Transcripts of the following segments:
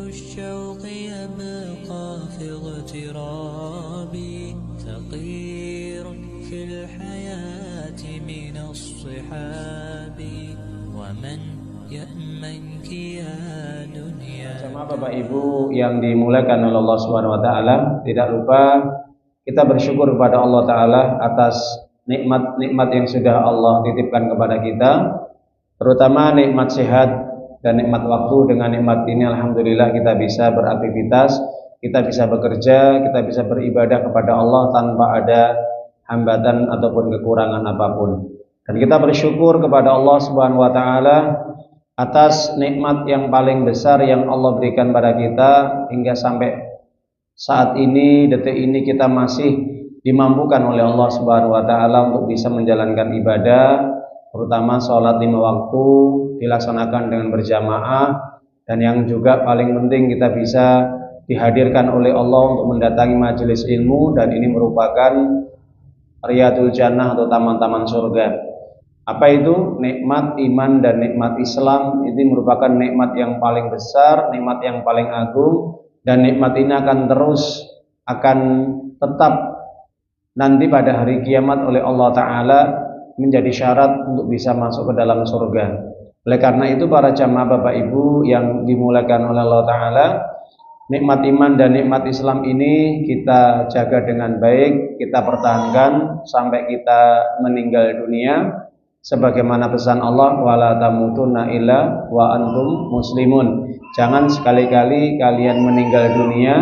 الشوق يبقى في اغترابي ثقير في الحياة من الصحاب ومن يأمنك يا دنيا. Sama Bapak Ibu yang dimuliakan oleh Allah Subhanahu wa taala, tidak lupa kita bersyukur kepada Allah taala atas nikmat-nikmat yang sudah Allah titipkan kepada kita, terutama nikmat sehat dan nikmat waktu. Dengan nikmat ini alhamdulillah kita bisa beraktivitas, kita bisa bekerja, kita bisa beribadah kepada Allah tanpa ada hambatan ataupun kekurangan apapun. Dan kita bersyukur kepada Allah Subhanahu wa taala atas nikmat yang paling besar yang Allah berikan pada kita, hingga sampai saat ini, detik ini kita masih dimampukan oleh Allah Subhanahu wa taala untuk bisa menjalankan ibadah, terutama sholat 5 waktu dilaksanakan dengan berjamaah, dan yang juga paling penting kita bisa dihadirkan oleh Allah untuk mendatangi majelis ilmu, dan ini merupakan Riyadul Jannah atau taman-taman surga. Apa itu? Nikmat iman dan nikmat Islam. Ini merupakan nikmat yang paling besar, nikmat yang paling agung, dan nikmat ini akan tetap nanti pada hari kiamat oleh Allah Ta'ala menjadi syarat untuk bisa masuk ke dalam surga. Oleh karena itu para jamaah Bapak Ibu yang dimuliakan oleh Allah Ta'ala, nikmat iman dan nikmat Islam ini kita jaga dengan baik, kita pertahankan sampai kita meninggal dunia, sebagaimana pesan Allah, wala tamutunna illa wa antum muslimun. Jangan sekali-kali kalian meninggal dunia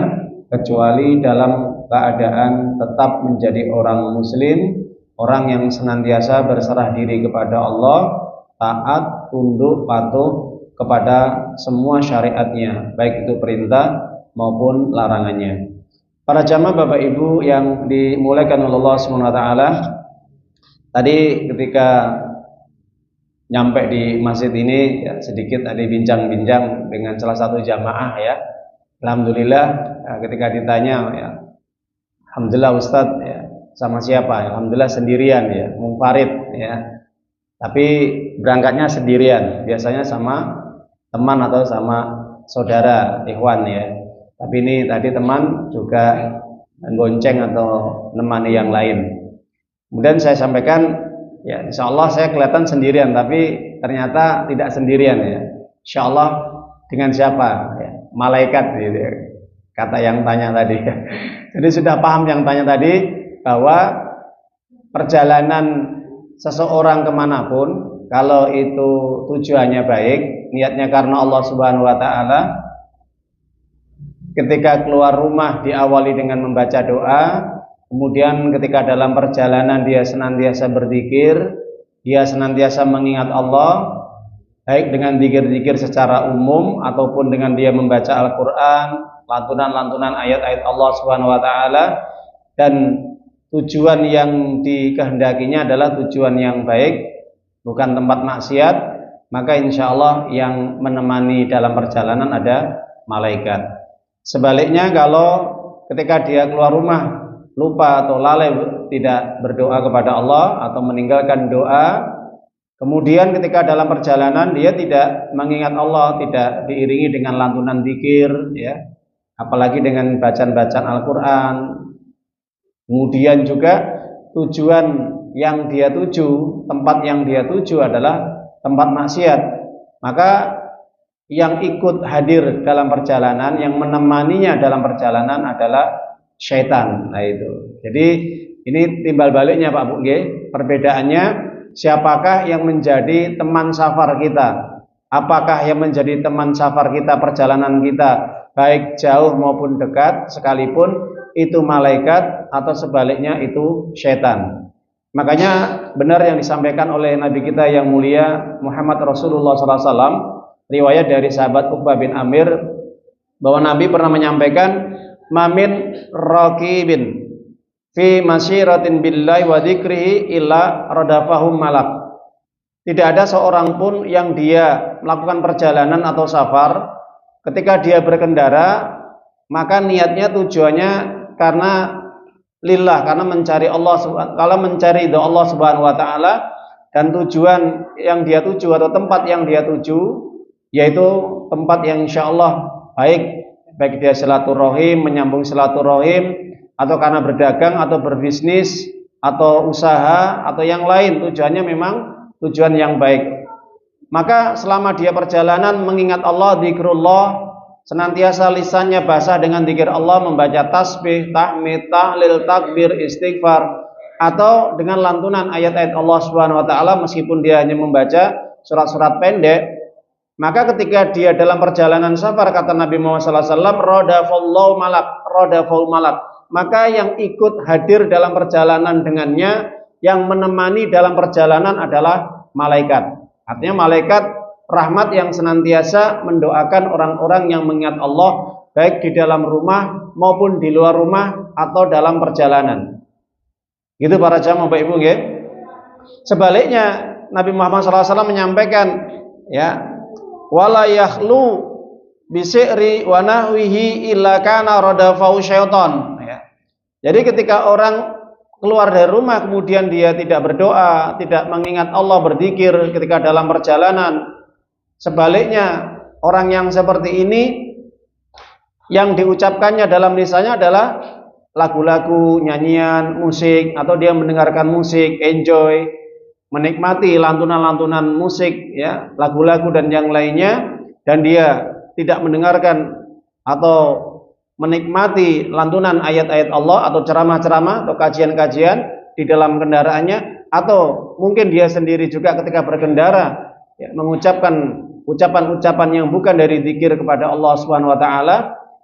kecuali dalam keadaan tetap menjadi orang muslim, orang yang senantiasa berserah diri kepada Allah, taat, tunduk, patuh kepada semua syariatnya, baik itu perintah maupun larangannya. Para jamaah Bapak Ibu yang dimuliakan oleh Allah Subhanahu wa taala, tadi ketika nyampe di masjid ini ya, sedikit ada bincang-bincang dengan salah satu jamaah ya. Alhamdulillah ketika ditanya ya, alhamdulillah Ustadz ya, sama siapa? Alhamdulillah sendirian ya, munfarid ya. Tapi berangkatnya sendirian, biasanya sama teman atau sama saudara ikhwan ya. Tapi ini tadi teman juga gonceng atau nemani yang lain. Kemudian saya sampaikan, ya, insya Allah saya kelihatan sendirian, tapi ternyata tidak sendirian ya. Insya Allah dengan siapa? Ya, malaikat gitu ya, kata yang tanya tadi. Jadi sudah paham yang tanya tadi bahwa perjalanan seseorang kemanapun, kalau itu tujuannya baik, niatnya karena Allah Subhanahu wa taala, ketika keluar rumah diawali dengan membaca doa. Kemudian ketika dalam perjalanan dia senantiasa berzikir, dia senantiasa mengingat Allah, baik dengan zikir-zikir secara umum ataupun dengan dia membaca Al-Quran, lantunan-lantunan ayat-ayat Allah Subhanahu wa taala, dan tujuan yang dikehendakinya adalah tujuan yang baik, bukan tempat maksiat, maka insya Allah yang menemani dalam perjalanan ada malaikat. Sebaliknya kalau ketika dia keluar rumah lupa atau lalai tidak berdoa kepada Allah atau meninggalkan doa, kemudian ketika dalam perjalanan dia tidak mengingat Allah, tidak diiringi dengan lantunan zikir ya, apalagi dengan bacaan-bacaan Al-Quran, kemudian juga tujuan yang dia tuju, tempat yang dia tuju adalah tempat maksiat, maka yang ikut hadir dalam perjalanan, yang menemaninya dalam perjalanan adalah syaitan. Nah itu. Jadi ini timbal baliknya Pak Bu G. Perbedaannya, siapakah yang menjadi teman safar kita? Apakah yang menjadi teman safar kita, perjalanan kita, baik jauh maupun dekat, sekalipun itu malaikat atau sebaliknya itu syaitan. Makanya benar yang disampaikan oleh Nabi kita yang mulia Muhammad Rasulullah SAW, riwayat dari sahabat Uqbah bin Amir, bahwa Nabi pernah menyampaikan, mamin raqibin fi masyiratin billahi wa dzikrihi illa radafahum malak. Tidak ada seorang pun yang dia melakukan perjalanan atau safar, ketika dia berkendara maka niatnya tujuannya karena lillah, karena mencari Allah, kalau mencari ridha Allah Subhanahu wa taala, dan tujuan yang dia tuju atau tempat yang dia tuju yaitu tempat yang insyaallah baik dia silaturahim, menyambung silaturahim, atau karena berdagang atau berbisnis atau usaha atau yang lain, tujuannya memang tujuan yang baik. Maka selama dia perjalanan mengingat Allah, zikrullah, senantiasa lisannya basah dengan zikir Allah, membaca tasbih, tahmid, tahlil, takbir, istighfar, atau dengan lantunan ayat-ayat Allah Subhanahu wa taala meskipun dia hanya membaca surat-surat pendek, maka ketika dia dalam perjalanan safar, kata Nabi Muhammad SAW, rodaful malak, maka yang ikut hadir dalam perjalanan dengannya, yang menemani dalam perjalanan adalah malaikat. Artinya malaikat rahmat yang senantiasa mendoakan orang-orang yang mengingat Allah, baik di dalam rumah maupun di luar rumah atau dalam perjalanan. Gitu para jamaah Bapak Ibu nggih. Sebaliknya Nabi Muhammad SAW menyampaikan, ya, wala yakhlu bisyri wa nahwihi illa kana radafau syaitan, ya. Jadi ketika orang keluar dari rumah kemudian dia tidak berdoa, tidak mengingat Allah, berzikir ketika dalam perjalanan, sebaliknya orang yang seperti ini yang diucapkannya dalam lisannya adalah lagu-lagu, nyanyian, musik, atau dia mendengarkan musik, enjoy, menikmati lantunan-lantunan musik, ya, lagu-lagu dan yang lainnya, dan dia tidak mendengarkan atau menikmati lantunan ayat-ayat Allah atau ceramah-ceramah atau kajian-kajian di dalam kendaraannya, atau mungkin dia sendiri juga ketika berkendara, ya, mengucapkan ucapan-ucapan yang bukan dari zikir kepada Allah Subhanahu wa taala,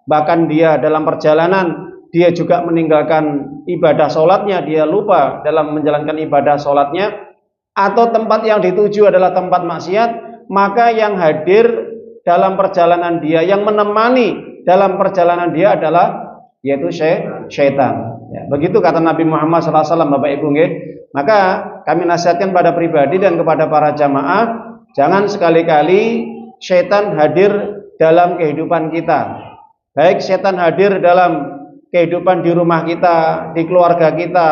bahkan dia dalam perjalanan dia juga meninggalkan ibadah sholatnya, dia lupa dalam menjalankan ibadah sholatnya, atau tempat yang dituju adalah tempat maksiat, maka yang hadir dalam perjalanan dia, yang menemani dalam perjalanan dia adalah yaitu syaitan. Ya, begitu kata Nabi Muhammad SAW, Bapak Ibu nggih. Maka kami nasihatkan pada pribadi dan kepada para jamaah, jangan sekali-kali syaitan hadir dalam kehidupan kita. Baik syaitan hadir dalam kehidupan di rumah kita, di keluarga kita,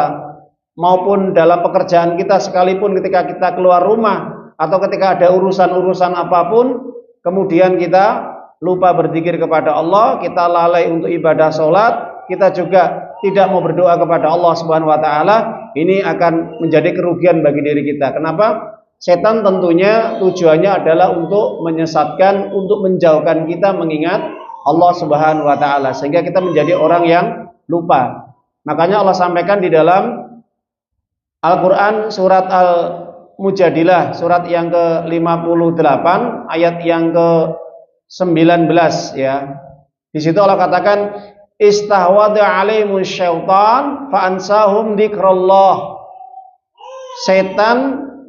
maupun dalam pekerjaan kita, sekalipun ketika kita keluar rumah atau ketika ada urusan-urusan apapun, kemudian kita lupa berzikir kepada Allah, kita lalai untuk ibadah sholat, kita juga tidak mau berdoa kepada Allah Subhanahu wa taala, ini akan menjadi kerugian bagi diri kita. Kenapa? Setan tentunya tujuannya adalah untuk menyesatkan, untuk menjauhkan kita mengingat Allah Subhanahu wa taala, sehingga kita menjadi orang yang lupa. Makanya Allah sampaikan di dalam Al-Qur'an surat Al-Mujadilah, surat yang ke-58 ayat yang ke-19, ya. Di situ Allah katakan, istahwada alaihimus syaitan fa ansahum dzikrullah. Setan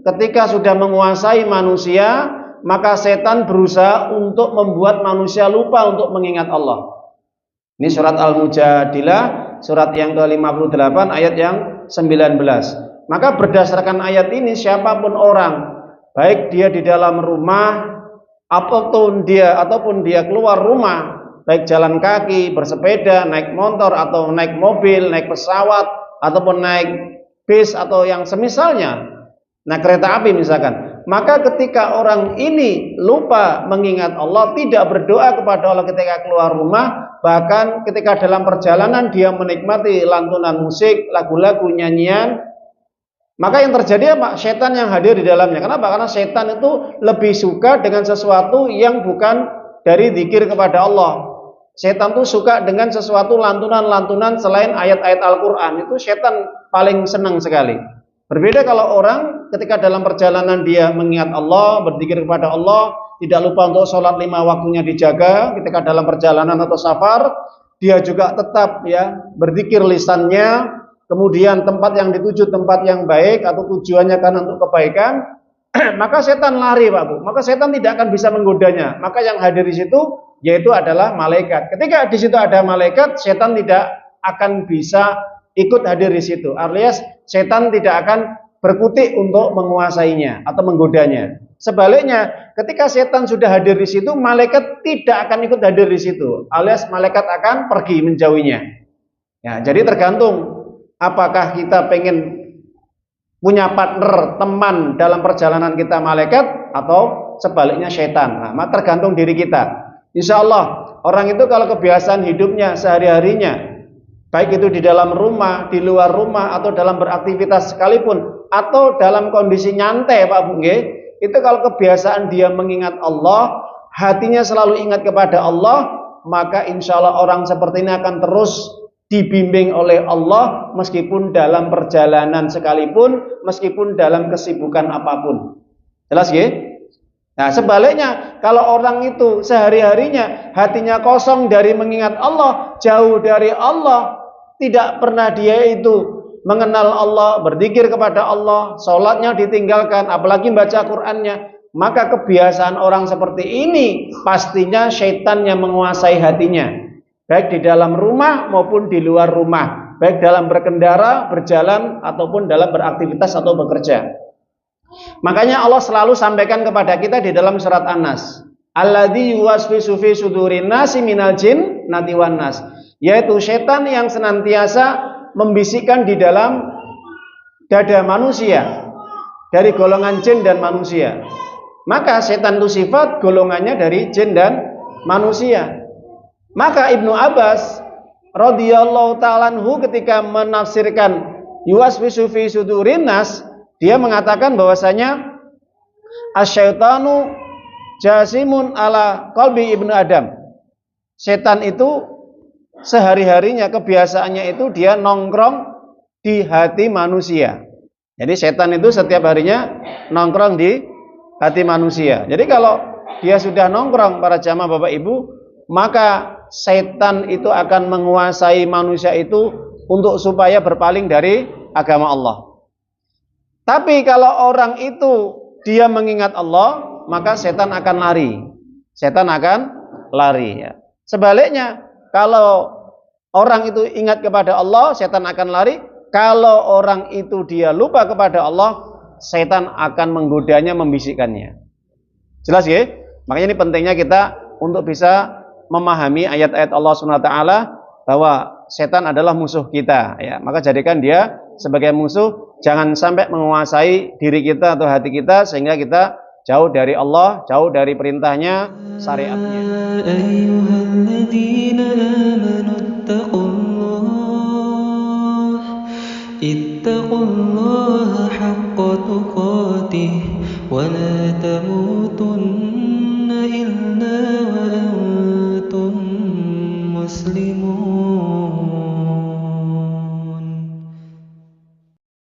ketika sudah menguasai manusia, maka setan berusaha untuk membuat manusia lupa untuk mengingat Allah. Ini surat Al-Mujadilah, surat yang ke-58 ayat yang 19. Maka berdasarkan ayat ini, siapapun orang, baik dia di dalam rumah ataupun dia keluar rumah, baik jalan kaki, bersepeda, naik motor atau naik mobil, naik pesawat ataupun naik bis atau yang semisalnya, naik kereta api misalkan, maka ketika orang ini lupa mengingat Allah, tidak berdoa kepada Allah ketika keluar rumah, bahkan ketika dalam perjalanan dia menikmati lantunan musik, lagu-lagu, nyanyian, maka yang terjadi apa? Setan yang hadir di dalamnya. Kenapa? Karena setan itu lebih suka dengan sesuatu yang bukan dari zikir kepada Allah. Setan itu suka dengan sesuatu lantunan-lantunan selain ayat-ayat Al-Quran. Itu setan paling senang sekali. Berbeda kalau orang ketika dalam perjalanan dia mengingat Allah, berzikir kepada Allah, tidak lupa untuk sholat 5 waktunya dijaga. Ketika dalam perjalanan atau safar, dia juga tetap, ya, berzikir lisannya. Kemudian tempat yang dituju tempat yang baik atau tujuannya kan untuk kebaikan, maka setan lari, Pak Bu. Maka setan tidak akan bisa menggodanya. Maka yang hadir di situ yaitu adalah malaikat. Ketika di situ ada malaikat, setan tidak akan bisa ikut hadir di situ. Alias setan tidak akan berkutik untuk menguasainya atau menggodanya. Sebaliknya, ketika setan sudah hadir di situ, malaikat tidak akan ikut hadir di situ. Alias malaikat akan pergi menjauhinya. Ya, jadi tergantung apakah kita pengen punya partner, teman dalam perjalanan kita malaikat atau sebaliknya setan. Nah, tergantung diri kita. Insya Allah Orang itu kalau kebiasaan hidupnya sehari-harinya, baik itu di dalam rumah, di luar rumah, atau dalam beraktivitas sekalipun, atau dalam kondisi nyantai Pak Bu nggih, itu kalau kebiasaan dia mengingat Allah, hatinya selalu ingat kepada Allah, maka insya Allah orang seperti ini akan terus dibimbing oleh Allah meskipun dalam perjalanan sekalipun, meskipun dalam kesibukan apapun. Jelas ya? Nah sebaliknya, kalau orang itu sehari-harinya hatinya kosong dari mengingat Allah, jauh dari Allah, tidak pernah dia itu mengenal Allah, berzikir kepada Allah, sholatnya ditinggalkan, apalagi baca Qur'annya, maka kebiasaan orang seperti ini pastinya syaitan yang menguasai hatinya, baik di dalam rumah maupun di luar rumah, baik dalam berkendara, berjalan, ataupun dalam beraktivitas atau bekerja. Makanya Allah selalu sampaikan kepada kita di dalam surat An-Nas, alladzi yuwaswisu fi sudurin nasi minal jinnati wan nas, yaitu setan yang senantiasa membisikkan di dalam dada manusia dari golongan jin dan manusia. Maka setan itu sifat golongannya dari jin dan manusia. Maka Ibnu Abbas radhiyallahu ta'ala anhu ketika menafsirkan yuwaswisu fi sudurin nas, dia mengatakan bahwasanya asyaitanu jasimun ala qalbi ibnu Adam. Setan itu sehari-harinya kebiasaannya itu dia nongkrong di hati manusia. Jadi setan itu setiap harinya nongkrong di hati manusia. Jadi kalau dia sudah nongkrong, para jamaah Bapak Ibu, maka setan itu akan menguasai manusia itu untuk supaya berpaling dari agama Allah. Tapi kalau orang itu dia mengingat Allah, maka setan akan lari. Setan akan lari ya. Sebaliknya, kalau orang itu ingat kepada Allah, setan akan lari. Kalau orang itu dia lupa kepada Allah, setan akan menggodanya, membisikkannya. Jelas ya? Makanya ini pentingnya kita untuk bisa memahami ayat-ayat Allah SWT bahwa setan adalah musuh kita ya. Maka jadikan dia sebagai musuh, jangan sampai menguasai diri kita atau hati kita sehingga kita jauh dari Allah, jauh dari perintahnya, syariatnya. Ayyuhalladzina amanu ittaqullaha haqqa tuqatih wa la tamutunna